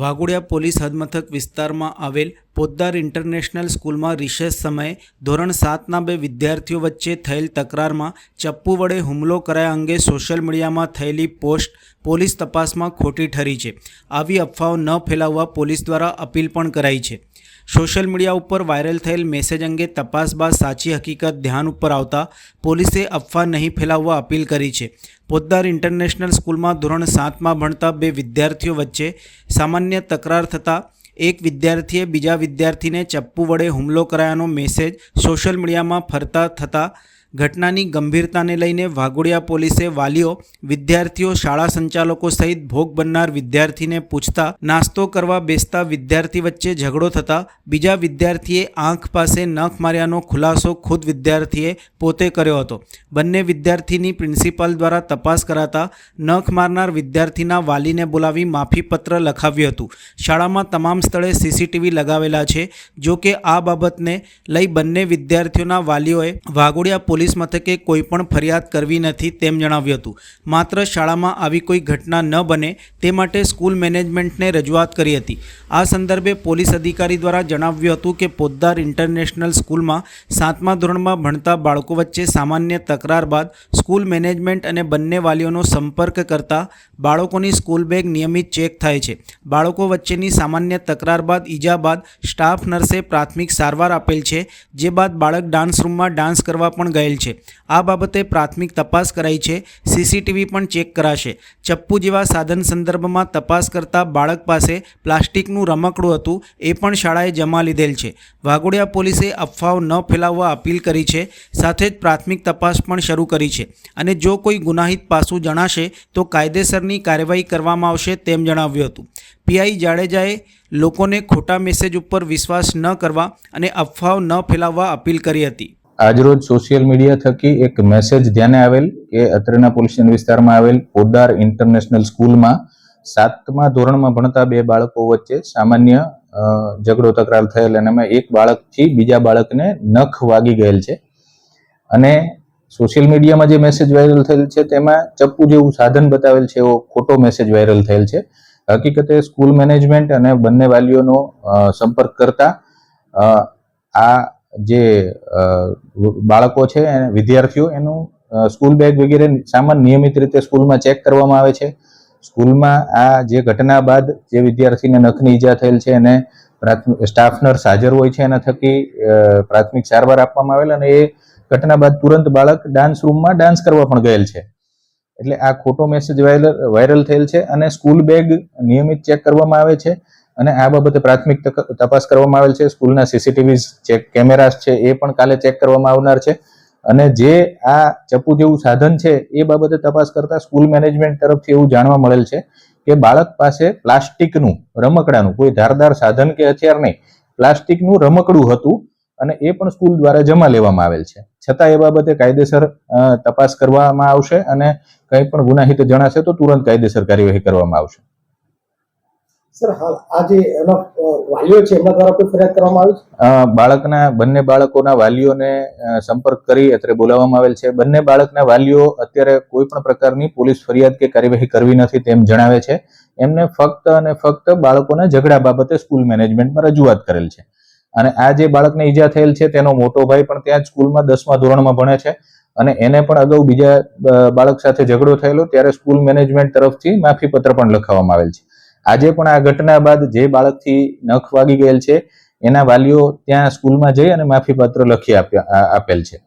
Waghodia police હદમથક વિસ્તારમાં આવેલ Poddar international સ્કૂલમાં રિસેસ સમયે ધોરણ 7ના બે વિદ્યાર્થીઓ વચ્ચે થયેલ તકરારમાં ચપ્પુ વડે હુમલો કરાયા અંગે સોશિયલ મીડિયામાં થયેલી પોસ્ટ પોલીસ તપાસમાં ખોટી ઠરી છે. આવી અફવાઓ ન ફેલાવવા પોલીસ દ્વારા અપીલ પણ કરાઈ છે. સોશિયલ મીડિયા ઉપર વાયરલ થયેલ મેસેજ અંગે તપાસ બાદ સાચી હકીકત ધ્યાન ઉપર આવતા પોલીસે અફવા નહીં ફેલાવવા અપીલ કરી છે. પોદ્દાર ઇન્ટરનેશનલ સ્કૂલમાં ધોરણ 7માં ભણતા બે વિદ્યાર્થીઓ વચ્ચે સામાન્ય તકરાર થતાં એક વિદ્યાર્થીએ બીજા વિદ્યાર્થીને ચપ્પુ વડે હુમલો કરાયાનો મેસેજ સોશિયલ મીડિયામાં ફરતા થતાં ઘટનાની ગંભીરતાને લઈને વાઘોડિયા પોલીસે વાલીઓ, વિદ્યાર્થીઓ, શાળા સંચાલકો સહિત ભોગ બનનાર વિદ્યાર્થીને પૂછતા નાસ્તો કરવા બેસતા વિદ્યાર્થી વચ્ચે ઝઘડો થતાં બીજા વિદ્યાર્થીએ આંખ પાસે નખ માર્યાનો ખુલાસો ખુદ વિદ્યાર્થીએ પોતે કર્યો હતો. બંને વિદ્યાર્થીની પ્રિન્સિપાલ દ્વારા તપાસ કરાતા નખ મારનાર વિદ્યાર્થીના વાલીને બોલાવી માફીપત્ર લખાવ્યું હતું. શાળામાં તમામ સ્થળે સીસીટીવી લગાવેલા છે. જો કે આ બાબતને લઈ બંને વિદ્યાર્થીઓના વાલીઓએ વાઘોડિયા પોલીસ મથકે કોઈ પણ ફરિયાદ કરવી નથી તેમ જણાવ્યું હતું. માત્ર શાળામાં આવી કોઈ ઘટના ન બને તે માટે સ્કૂલ મેનેજમેન્ટને રજૂઆત કરી હતી. આ સંદર્ભે પોલીસ અધિકારી દ્વારા જણાવ્યું હતું કે પોદ્દાર ઇન્ટરનેશનલ સ્કૂલમાં 7મા ધોરણમાં ભણતા બાળકો વચ્ચે સામાન્ય તકરાર બાદ સ્કૂલ મેનેજમેન્ટ અને બંને વાલીઓનો સંપર્ક કરતા બાળકોની સ્કૂલ બેગ નિયમિત ચેક થાય છે. બાળકો વચ્ચેની સામાન્ય તકરાર બાદ ઈજા બાદ સ્ટાફ નર્સે પ્રાથમિક સારવાર આપેલ છે, જે બાદ બાળક ડાન્સ રૂમમાં ડાન્સ કરવા પણ ગયેલ છે. આ બાબતે પ્રાથમિક તપાસ કરાઈ છે. સીસીટીવી પણ ચેક કરાશે. ચપ્પુ જેવા સાધન સંદર્ભમાં તપાસ કરતા બાળક પાસે પ્લાસ્ટિકનું રમકડું હતું, એ પણ શાળાએ જમા લીધેલ છે. વાઘોડિયા પોલીસે અફવાઓ ન ફેલાવવા અપીલ કરી છે. સાથે જ પ્રાથમિક તપાસ પણ શરૂ કરી છે અને જો કોઈ ગુનાહિત પાસું જણાશે તો કાયદેસરની કાર્યવાહી કરવામાં આવશે તેમ જણાવ્યું હતું. પીઆઈ જાડેજાએ લોકોને ખોટા મેસેજ ઉપર વિશ્વાસ ન કરવા અને અફવાઓ ન ફેલાવવા અપીલ કરી હતી. આજરોજ સોશિયલ મીડિયા થકી એક મેસેજ ધ્યાને આવેલ કે અત્રેના પોલીસ સ્ટેશન વિસ્તારમાં આવેલ પોદ્દાર ઇન્ટરનેશનલ સ્કૂલમાં 7મા ધોરણમાં ભણતા બે બાળકો વચ્ચે સામાન્ય ઝઘડો તકરાર થયેલ અને એમાં એક બાળકથી બીજા બાળકને નખ વાગી ગયેલ છે. અને સોશિયલ મીડિયામાં જે મેસેજ વાયરલ થયેલ છે તેમાં ચપ્પુ જેવું સાધન બતાવેલ છે એવો ખોટો મેસેજ વાયરલ થયેલ છે. હકીકતે સ્કૂલ મેનેજમેન્ટ અને બંને વાલીઓનો સંપર્ક કરતા આ જે બાળકો છે વિદ્યાર્થીઓ એનું સ્કૂલ બેગ વગેરે સામાન નિયમિત રીતે સ્કૂલમાં ચેક કરવામાં આવે છે. સ્કૂલમાં આ જે ઘટના બાદ જે વિદ્યાર્થીને નખની ઈજા થયેલ છે એને સ્ટાફ નર્સ હાજર હોય છે, એના થકી પ્રાથમિક સારવાર આપવામાં આવેલ અને એ ઘટના બાદ તુરંત બાળક ડાન્સ રૂમમાં ડાન્સ કરવા પણ ગયેલ છે. એટલે આ ખોટો મેસેજ વાયરલ થયેલ છે અને સ્કૂલ બેગ નિયમિત ચેક કરવામાં આવે છે અને આ બાબતે પ્રાથમિક તપાસ કરવામાં આવેલ છે. સ્કૂલના સીસીટીવી ચેક કેમેરાસ છે એ પણ કાલે ચેક કરવામાં આવનાર છે અને જે આ ચપ્પુ જેવું સાધન છે એ બાબતે તપાસ કરતા સ્કૂલ મેનેજમેન્ટ તરફથી એવું જાણવા મળેલ છે કે બાળક પાસે પ્લાસ્ટિકનું રમકડાનું, કોઈ ધારદાર સાધન કે હથિયાર નહીં, પ્લાસ્ટિકનું રમકડું હતું અને એ પણ સ્કૂલ દ્વારા જમા લેવામાં આવેલ છે. છતાં એ બાબતે કાયદેસર તપાસ કરવામાં આવશે અને કંઈ પણ ગુનાહિત જણાશે તો તુરંત કાયદેસર કાર્યવાહી કરવામાં આવશે. સર, હાલ આ જે એના વાલીઓ છે એમના દ્વારા કોઈ ફરિયાદ કરવામાં આવી છે? બંને બાળકોના વાલીઓને સંપર્ક કરી અત્રે બોલાવવામાં આવેલ છે. બંને બાળકના વાલીઓ અત્યારે કોઈ પણ પ્રકારની પોલીસ ફરિયાદ કે કાર્યવાહી કરવી નથી તેમ જણાવે છે. એમને ફક્ત અને ફક્ત બાળકોના ઝઘડા બાબતે સ્કૂલ મેનેજમેન્ટમાં રજૂઆત કરેલ છે અને આ જે બાળકને ઈજા થયેલ છે તેનો મોટો ભાઈ પણ ત્યાં જ સ્કૂલમાં 10મા ધોરણમાં ભણે છે અને એને પણ અગાઉ બીજા બાળક સાથે ઝઘડો થયેલો ત્યારે સ્કૂલ મેનેજમેન્ટ તરફથી માફીપત્ર પણ લખાવવામાં આવેલ છે. આજે પણ આ ઘટના બાદ જે બાળકથી નખ વાગી ગયેલ છે એના વાલીઓ ત્યાં સ્કૂલમાં જઈ અને માફીપત્ર લખી આપેલ છે.